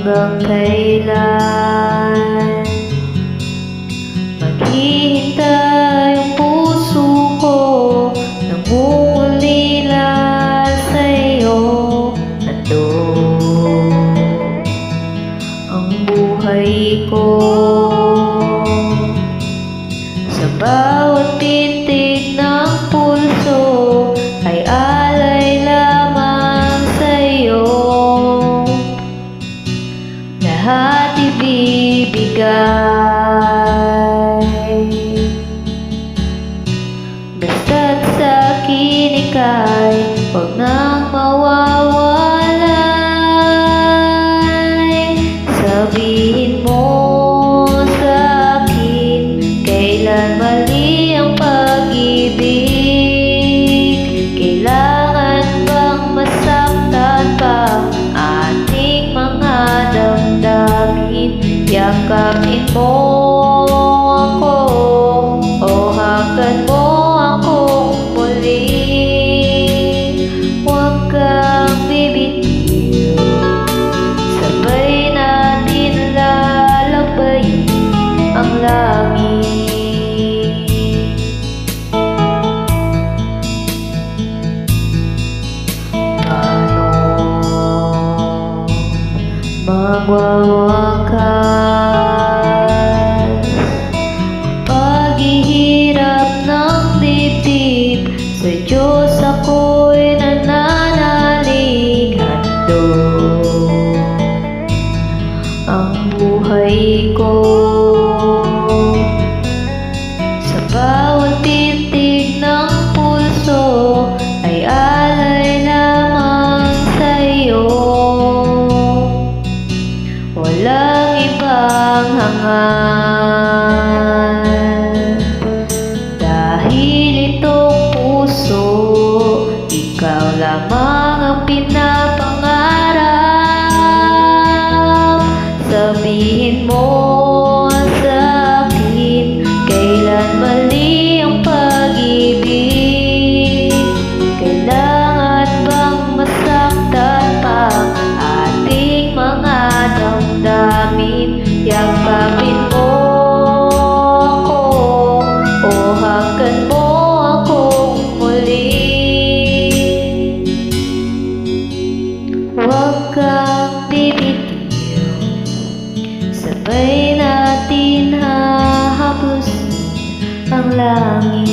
Hanggang kailan maghihintay ang puso ko, nangungulila sa'yo. Nandun ang buhay ko, sa bawat titig ng pulso ay alay lamang sa'yo. Lahat ibibigay, basta't sa'kin ika'y huwag nang mawawalay. Sabihin mo sa'kin kailan mali ang pag-ibig. Kailangan bang masaktan pa ating mga damdamin? Yakapin mo ako o hakan mo akong muli. Huwag kang bibitiw, sabay natin lalabayin ang langit. Paano magwawakas paghihirap ng dibdib? Sa Diyos ako'y nananalig, handog ang buhay ko. Sa bawat titig ng pulso ay alay lamang sa'yo. Walang ibang hangal, dahil itong puso ikaw lamang ang pinapangarap. Sabihin mo sa'kin kailan mali ang pag-ibig. Kailangan bang masaktan pa ating mga damdamin? Yakapin mo ako o hakan mo akong muli. Huwag kang bibitiw, sabay natin hahapusin ang langit.